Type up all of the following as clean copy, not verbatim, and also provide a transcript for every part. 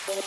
Hello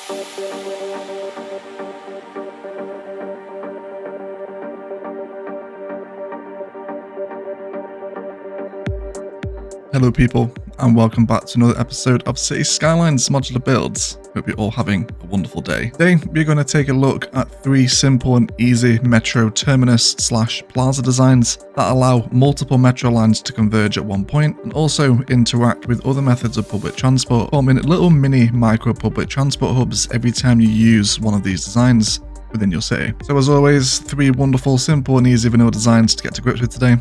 people, and welcome back to another episode of City Skylines modular builds. Hope you're all having a wonderful day. Today, we're going to take a look at 3 simple and easy metro terminus / plaza designs that allow multiple metro lines to converge at one point and also interact with other methods of public transport, forming little mini micro public transport hubs every time you use one of these designs within your city. So as always, 3 wonderful, simple and easy vanilla designs to get to grips with today.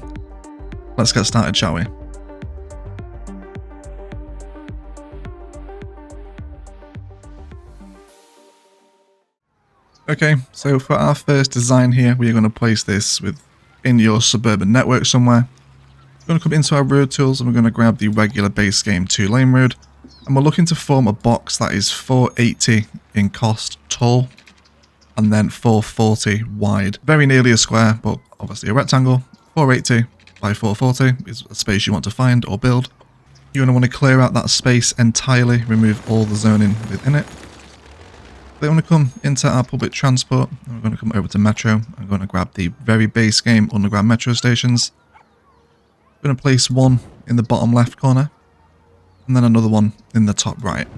Let's get started, shall we? Okay, so for our first design here, we are going to place this within your suburban network somewhere. We're going to come into our road tools and we're going to grab the regular base game 2-lane road. And we're looking to form a box that is 480 in cost tall and then 440 wide. Very nearly a square, but obviously a rectangle. 480 by 440 is a space you want to find or build. You're going to want to clear out that space entirely, remove all the zoning within it. We're going to come into our public transport, and we're going to come over to metro. I'm going to grab the very base game underground metro stations. I'm going to place one in the bottom left corner, and then another one in the top right,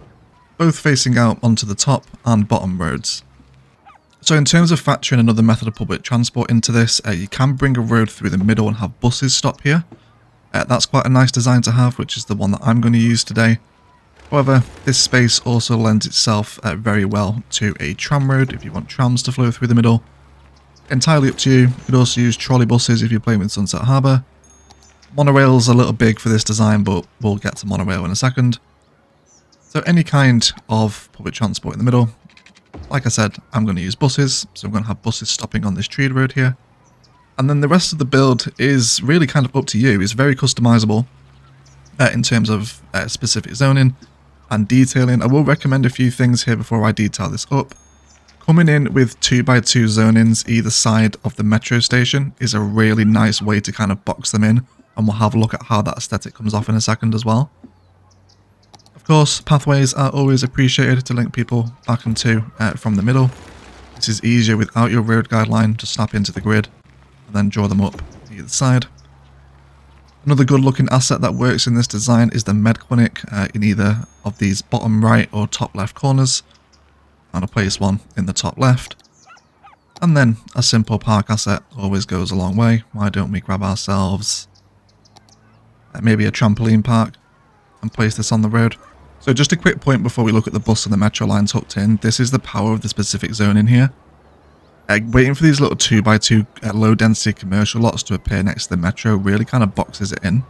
both facing out onto the top and bottom roads. So in terms of factoring another method of public transport into this, you can bring a road through the middle and have buses stop here. That's quite a nice design to have, which is the one that I'm going to use today. However, this space also lends itself very well to a tram road if you want trams to flow through the middle. Entirely up to you. You could also use trolley buses if you're playing with Sunset Harbour. Monorail's a little big for this design, but we'll get to monorail in a second. So any kind of public transport in the middle. Like I said, I'm going to use buses, so I'm going to have buses stopping on this treed road here. And then the rest of the build is really kind of up to you. It's very customizable in terms of specific zoning and detailing. I will recommend a few things here before I detail this up. Coming in with 2x2 zonings either side of the metro station is a really nice way to kind of box them in, and we'll have a look at how that aesthetic comes off in a second as well. Of course, pathways are always appreciated to link people back into from the middle. This is easier without your road guideline to snap into the grid and then draw them up either side. Another good looking asset that works in this design is the med clinic in either of these bottom right or top left corners. And I'll place one in the top left. And then a simple park asset always goes a long way. Why don't we grab ourselves maybe a trampoline park and place this on the road. So just a quick point before we look at the bus and the metro lines hooked in. This is the power of the specific zone in here. Waiting for these little 2x2 low density commercial lots to appear next to the metro really kind of boxes it in.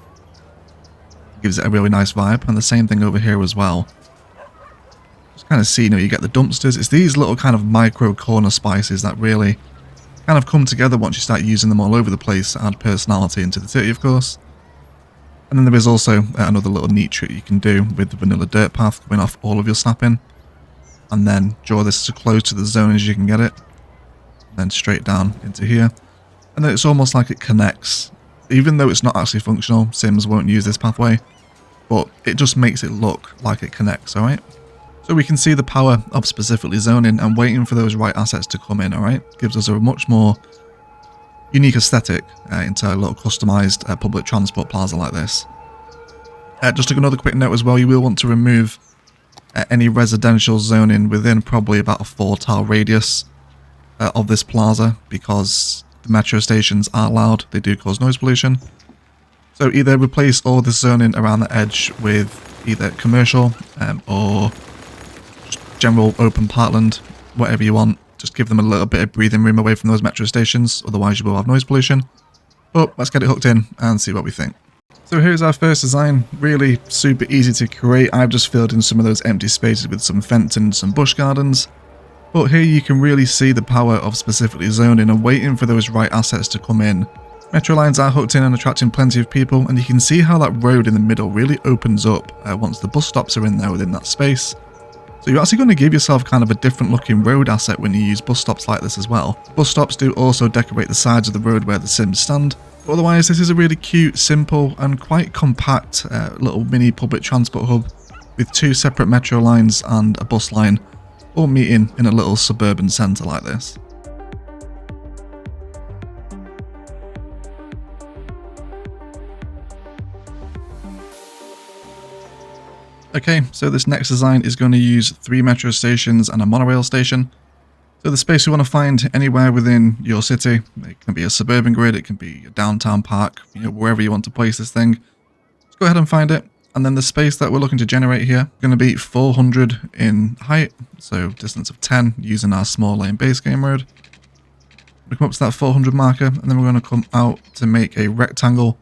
Gives it a really nice vibe, and the same thing over here as well. Just kind of see, you get the dumpsters. It's these little kind of micro corner spices that really kind of come together once you start using them all over the place to add personality into the city, of course. And then there is also another little neat trick you can do with the vanilla dirt path coming off all of your snapping. And then draw this as close to the zone as you can get it. Then straight down into here, and then it's almost like it connects, even though it's not actually functional. Sims won't use this pathway, but it just makes it look like it connects. Alright, so we can see the power of specifically zoning and waiting for those right assets to come in. Alright, gives us a much more unique aesthetic into a little customized public transport plaza like this. Just another quick note as well, you will want to remove any residential zoning within probably about a 4-tile radius of this plaza, because the metro stations are loud. They do cause noise pollution. So either replace all the zoning around the edge with either commercial or general open parkland, whatever you want. Just give them a little bit of breathing room away from those metro stations, otherwise you will have noise pollution. But let's get it hooked in and see what we think. So here's our first design. Really super easy to create. I've just filled in some of those empty spaces with some fencing and some bush gardens. But here you can really see the power of specifically zoning and waiting for those right assets to come in. Metro lines are hooked in and attracting plenty of people, and you can see how that road in the middle really opens up once the bus stops are in there within that space. So you're actually going to give yourself kind of a different looking road asset when you use bus stops like this as well. Bus stops do also decorate the sides of the road where the Sims stand. But otherwise, this is a really cute, simple and quite compact little mini public transport hub with 2 separate metro lines and a bus line all meeting in a little suburban centre like this. Okay, so this next design is going to use 3 metro stations and a monorail station. So the space we want to find anywhere within your city, it can be a suburban grid, it can be a downtown park, wherever you want to place this thing. Let's go ahead and find it. And then the space that we're looking to generate here is going to be 400 in height, so distance of 10 using our small lane base game road. We come up to that 400 marker, and then we're going to come out to make a rectangle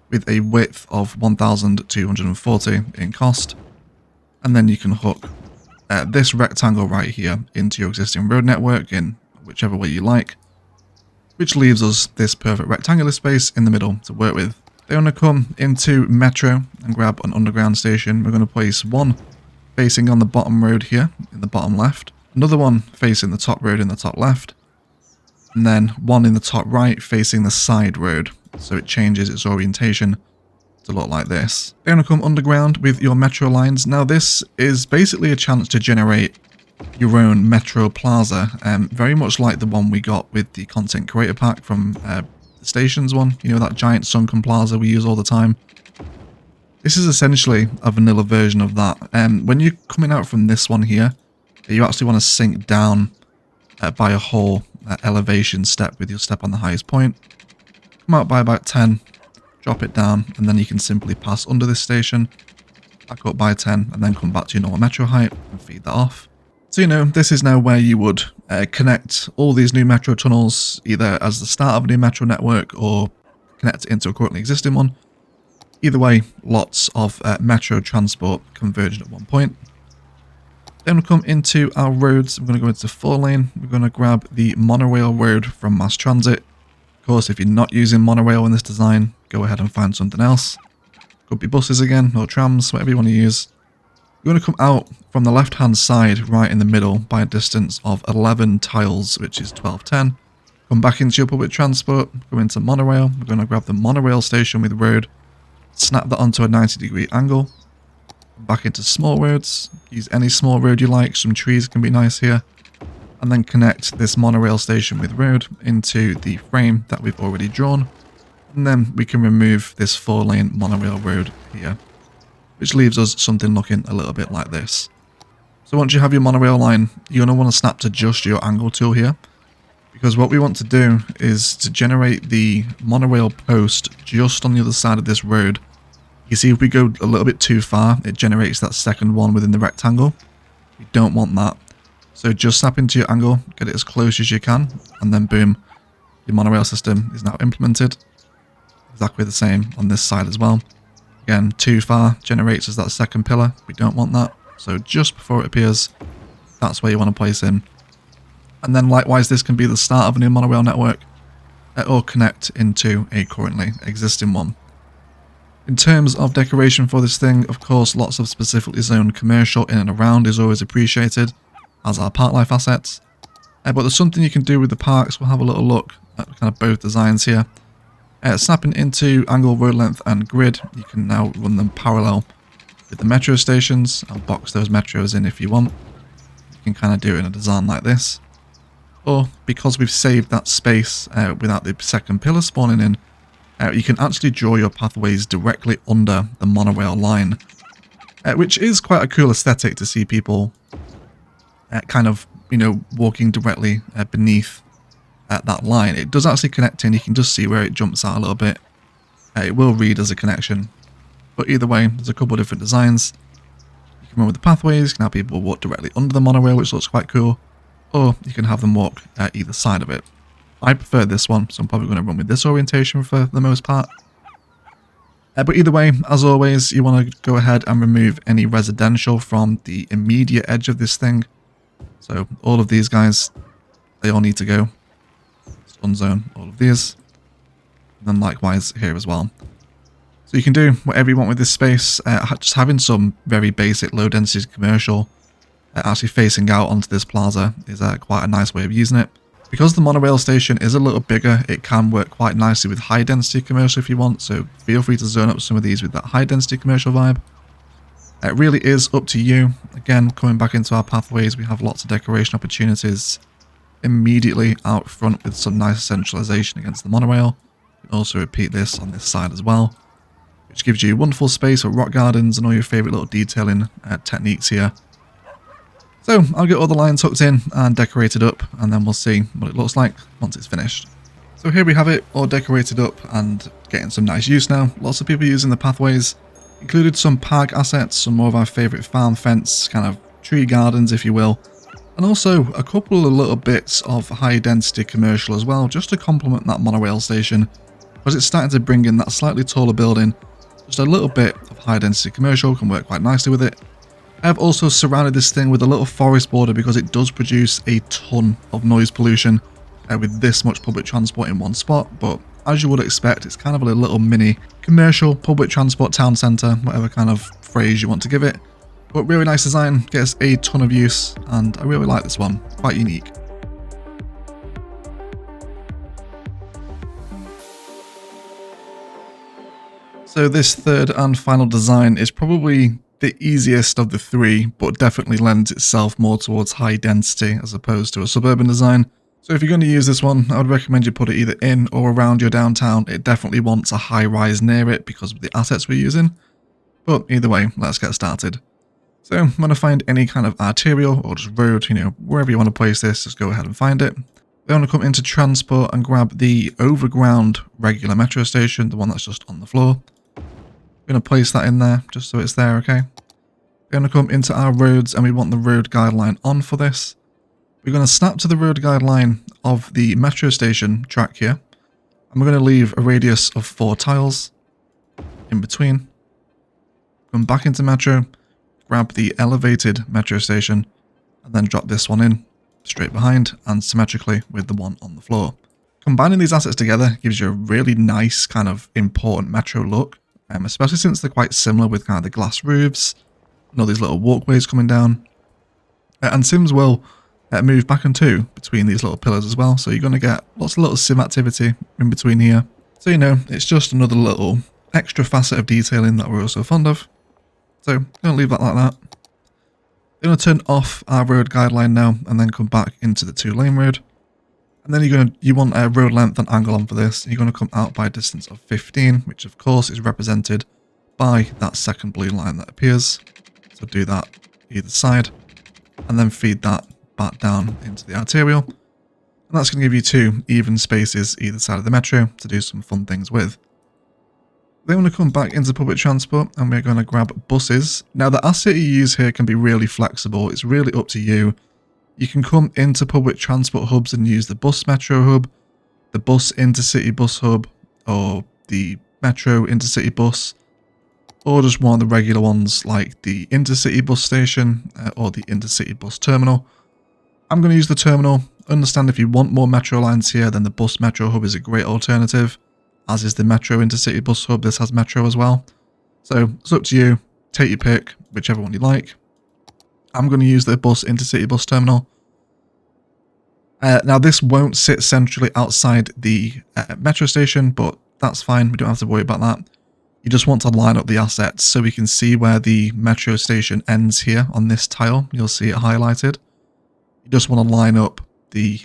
with a width of 1,240 in cost. And then you can hook this rectangle right here into your existing road network in whichever way you like, which leaves us this perfect rectangular space in the middle to work with. They're going to come into Metro and grab an underground station. We're going to place one facing on the bottom road here in the bottom left, another one facing the top road in the top left, and then one in the top right facing the side road, so it changes its orientation to look like this. They're going to come underground with your metro lines. Now this is basically a chance to generate your own metro plaza, very much like the one we got with the content creator pack from the stations one, that giant sunken plaza we use all the time. This is essentially a vanilla version of that. When you're coming out from this one here, you actually want to sink down by a whole elevation step with your step on the highest point. Come out by about 10, drop it down, and then you can simply pass under this station, back up by 10, and then come back to your normal metro height and feed that off. So this is now where you would connect all these new metro tunnels, either as the start of a new metro network or connect it into a currently existing one. Either way, lots of metro transport converging at one point. Then we'll come into our roads. We're going to go into 4-lane. We're going to grab the monorail road from mass transit. Of course, if you're not using monorail in this design, go ahead and find something else. Could be buses again, or trams, whatever you want to use. You're going to come out from the left-hand side, right in the middle, by a distance of 11 tiles, which is 1210. Come back into your public transport, go into monorail. We're going to grab the monorail station with road, snap that onto a 90-degree angle. Back into small roads, use any small road you like, some trees can be nice here. And then connect this monorail station with road into the frame that we've already drawn. And then we can remove this 4-lane monorail road here, which leaves us something looking a little bit like this. So once you have your monorail line, you're going to want to snap to just your angle tool here, because what we want to do is to generate the monorail post just on the other side of this road. You see, if we go a little bit too far, it generates that second one within the rectangle. We don't want that. So just snap into your angle, get it as close as you can, and then boom, your monorail system is now implemented. Exactly the same on this side as well. Again, too far generates us that second pillar. We don't want that. So just before it appears, that's where you want to place in. And then likewise, this can be the start of a new monorail network or connect into a currently existing one. In terms of decoration for this thing, of course, lots of specifically zoned commercial in and around is always appreciated, as are park life assets. But there's something you can do with the parks. We'll have a little look at kind of both designs here. Snapping into angle, road length and grid, you can now run them parallel with the metro stations and box those metros in if you want. You can kind of do it in a design like this. Or, because we've saved that space without the second pillar spawning in, you can actually draw your pathways directly under the monorail line, which is quite a cool aesthetic to see people kind of, walking directly beneath that line. It does actually connect in. You can just see where it jumps out a little bit. It will read as a connection, but either way, there's a couple of different designs. You can run with the pathways. You can have people walk directly under the monorail, which looks quite cool, or you can have them walk either side of it. I prefer this one, so I'm probably going to run with this orientation for the most part. But either way, as always, you want to go ahead and remove any residential from the immediate edge of this thing. So all of these guys, they all need to go. Unzone all of these, and then likewise here as well. So you can do whatever you want with this space. Just having some very basic low density commercial actually facing out onto this plaza is quite a nice way of using it. Because the monorail station is a little bigger, it can work quite nicely with high density commercial if you want, so feel free to zone up some of these with that high density commercial vibe. It really is up to you. Again, coming back into our pathways, we have lots of decoration opportunities immediately out front with some nice centralization against the monorail. You can also repeat this on this side as well, which gives you wonderful space for rock gardens and all your favourite little detailing techniques here. So I'll get all the lines hooked in and decorated up, and then we'll see what it looks like once it's finished. So here we have it all decorated up and getting some nice use now. Lots of people using the pathways. Included some park assets, some more of our favourite farm fence, kind of tree gardens if you will. And also a couple of little bits of high density commercial as well, just to complement that monorail station. Because it's starting to bring in that slightly taller building, just a little bit of high density commercial can work quite nicely with it. I have also surrounded this thing with a little forest border because it does produce a ton of noise pollution with this much public transport in one spot, but as you would expect, it's kind of a little mini commercial public transport town centre, whatever kind of phrase you want to give it. But really nice design, gets a ton of use, and I really like this one, quite unique. So this third and final design is probably the easiest of the three, but definitely lends itself more towards high density as opposed to a suburban design. So if you're going to use this one, I would recommend you put it either in or around your downtown. It definitely wants a high rise near it because of the assets we're using. But either way, let's get started. So I'm going to find any kind of arterial or just road, wherever you want to place this, just go ahead and find it. Then I'm going to come into transport and grab the overground regular metro station, the one that's just on the floor. I'm going to place that in there just so it's there, okay? We're going to come into our roads and we want the road guideline on for this. We're going to snap to the road guideline of the metro station track here. And we're going to leave a radius of 4 tiles in between. Come back into metro, grab the elevated metro station, and then drop this one in straight behind and symmetrically with the one on the floor. Combining these assets together gives you a really nice kind of important metro look, especially since they're quite similar with kind of the glass roofs and all these little walkways coming down. And Sims will move back and two between these little pillars as well, so you're going to get lots of little sim activity in between here. So it's just another little extra facet of detailing that we're also fond of. So I'm going to leave that like that. I'm going to turn off our road guideline now and then come back into the 2-lane road. And then you want a road length and angle on for this. You're going to come out by a distance of 15, which of course is represented by that second blue line that appears. So do that either side and then feed that back down into the arterial, and that's going to give you 2 even spaces either side of the metro to do some fun things with. Then we're going to come back into public transport and we're going to grab buses. Now the asset you use here can be really flexible, it's really up to you. You can come into public transport hubs and use the bus metro hub, the bus intercity bus hub, or the metro intercity bus, or just one of the regular ones like the intercity bus station or the intercity bus terminal. I'm going to use the terminal. Understand if you want more metro lines here, then the bus metro hub is a great alternative, as is the metro intercity bus hub. This has metro as well. So it's up to you. Take your pick, whichever one you like. I'm going to use the bus intercity bus terminal. Now this won't sit centrally outside the metro station, but that's fine. We don't have to worry about that. You just want to line up the assets so we can see where the metro station ends here on this tile. You'll see it highlighted. You just want to line up the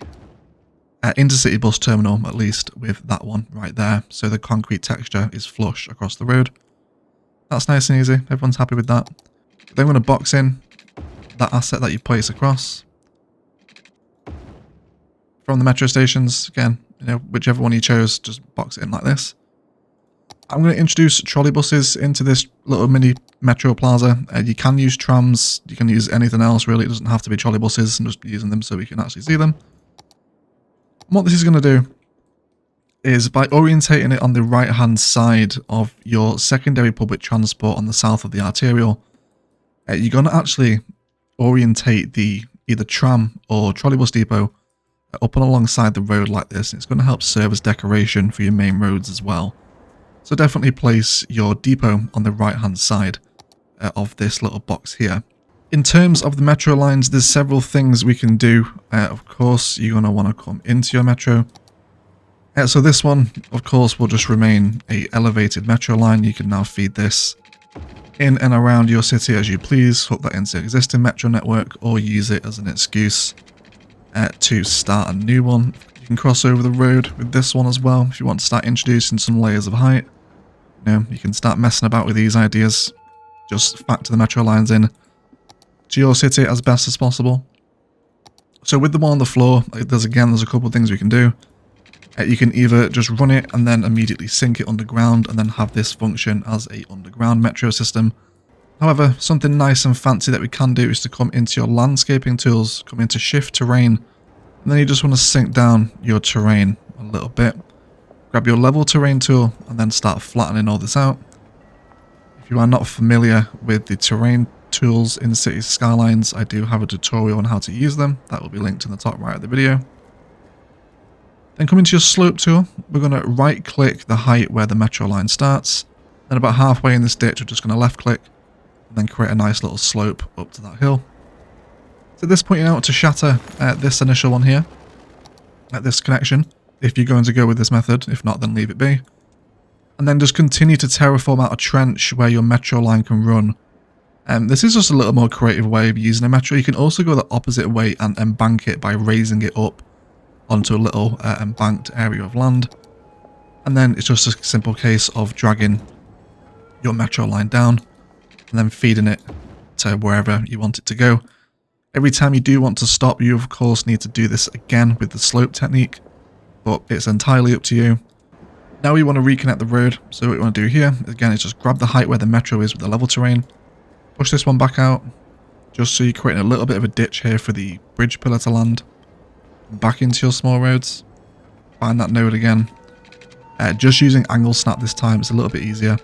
intercity bus terminal, at least, with that one right there, so the concrete texture is flush across the road. That's nice and easy. Everyone's happy with that. Then we're going to box in that asset that you place across from the metro stations. Again, whichever one you chose, just box it in like this. I'm going to introduce trolley buses into this little mini metro plaza. You can use trams, you can use anything else really, it doesn't have to be trolley buses. I'm just using them so we can actually see them. And what this is going to do is by orientating it on the right hand side of your secondary public transport on the south of the arterial, you're going to actually orientate the either tram or trolleybus depot up and alongside the road like this. It's going to help serve as decoration for your main roads as well. So definitely place your depot on the right hand side of this little box here. In terms of the metro lines, there's several things we can do. Of course, you're going to want to come into your metro. So this one, of course, will just remain a elevated metro line. You can now feed this in and around your city as you please, hook that into the existing metro network, or use it as an excuse to start a new one. You can cross over the road with this one as well if you want to start introducing some layers of height. You know, you can start messing about with these ideas. Just factor the metro lines in to your city as best as possible. So with the one on the floor, there's a couple of things we can do. You can either just run it and then immediately sink it underground and then have this function as a underground metro system. However, something nice and fancy that we can do is to come into your landscaping tools, come into shift terrain, and then you just want to sink down your terrain a little bit. Grab your level terrain tool and then start flattening all this out. If you are not familiar with the terrain tools in Cities Skylines, I do have a tutorial on how to use them. That will be linked in the top right of the video. Then come into your slope tool. We're going to right click the height where the metro line starts. Then about halfway in this ditch, we're just going to left click and then create a nice little slope up to that hill. So at this point, you know what to shatter this initial one here at this connection, if you're going to go with this method. If not, then leave it be. And then just continue to terraform out a trench where your metro line can run. This is just a little more creative way of using a metro. You can also go the opposite way and embank it by raising it up onto a little embanked area of land. And then it's just a simple case of dragging your metro line down and then feeding it to wherever you want it to go. Every time you do want to stop, you of course need to do this again with the slope technique, but it's entirely up to you. Now we want to reconnect the road, so what we want to do here, again, is just grab the height where the metro is with the level terrain, push this one back out, just so you're creating a little bit of a ditch here for the bridge pillar to land. Back into your small roads, find that node again. Just using angle snap this time, it's a little bit easier.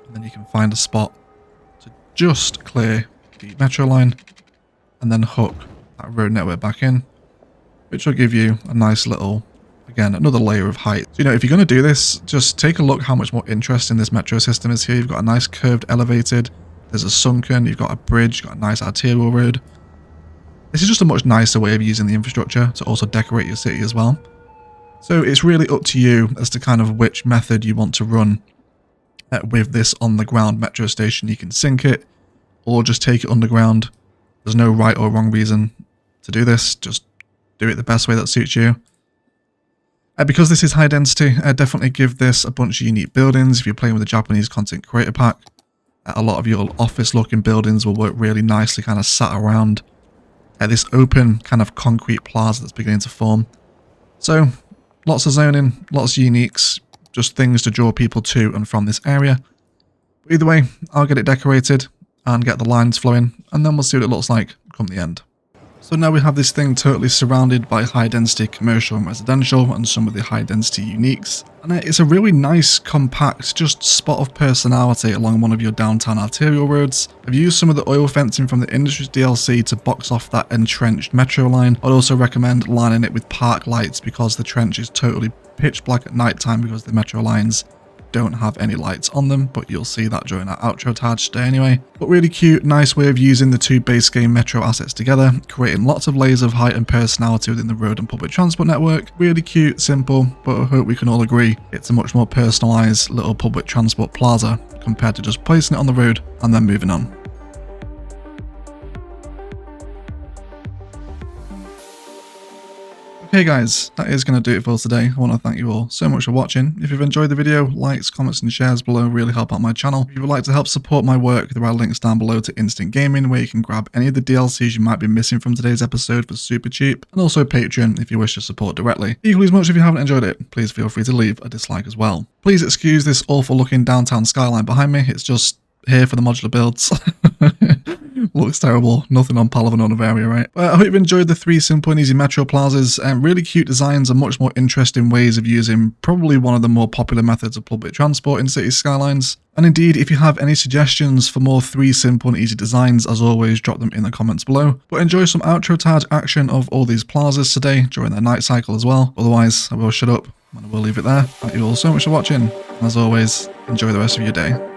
And then you can find a spot to just clear the metro line and then hook that road network back in, which will give you a nice little, again, another layer of height. So, you know, if you're going to do this, just take a look how much more interesting this metro system is here. You've got a nice curved elevated, there's a sunken, you've got a bridge, you've got a nice arterial road. This is just a much nicer way of using the infrastructure to also decorate your city as well. So it's really up to you as to kind of which method you want to run with this on the ground metro station. You can sink it or just take it underground. There's no right or wrong reason to do this. Just do it the best way that suits you. Because this is high density, definitely give this a bunch of unique buildings. If you're playing with the Japanese content creator pack, a lot of your office looking buildings will work really nicely kind of sat around this open kind of concrete plaza that's beginning to form. So lots of zoning, lots of uniques, just things to draw people to and from this area. But either way, I'll get it decorated and get the lines flowing, and then we'll see what it looks like come the end. So now we have this thing totally surrounded by high density commercial and residential and some of the high density uniques. And it's a really nice, compact, just spot of personality along one of your downtown arterial roads. I've used some of the oil fencing from the Industries DLC to box off that entrenched metro line. I'd also recommend lining it with park lights because the trench is totally pitch black at night time because the metro lines don't have any lights on them, but you'll see that during our outro tag today anyway. But really cute, nice way of using the two base game metro assets together, creating lots of layers of height and personality within the road and public transport network. Really cute, simple, but I hope we can all agree it's a much more personalized little public transport plaza compared to just placing it on the road and then moving on. Okay guys, that is going to do it for today. I want to thank you all so much for watching. If you've enjoyed the video, likes, comments and shares below really help out my channel. If you would like to help support my work, there are links down below to InstantGaming where you can grab any of the DLCs you might be missing from today's episode for super cheap, and also Patreon if you wish to support directly. Equally as much if you haven't enjoyed it, please feel free to leave a dislike as well. Please excuse this awful looking downtown skyline behind me, it's just here for the modular builds. Looks terrible. Nothing on Palavan or Bavaria, right? I hope you've enjoyed the 3 simple and easy metro plazas, and really cute designs and much more interesting ways of using probably one of the more popular methods of public transport in Cities Skylines. And indeed, if you have any suggestions for more 3 simple and easy designs, as always, drop them in the comments below. But enjoy some outro tag action of all these plazas today during their night cycle as well. Otherwise, I will shut up and I will leave it there. Thank you all so much for watching, and as always, enjoy the rest of your day.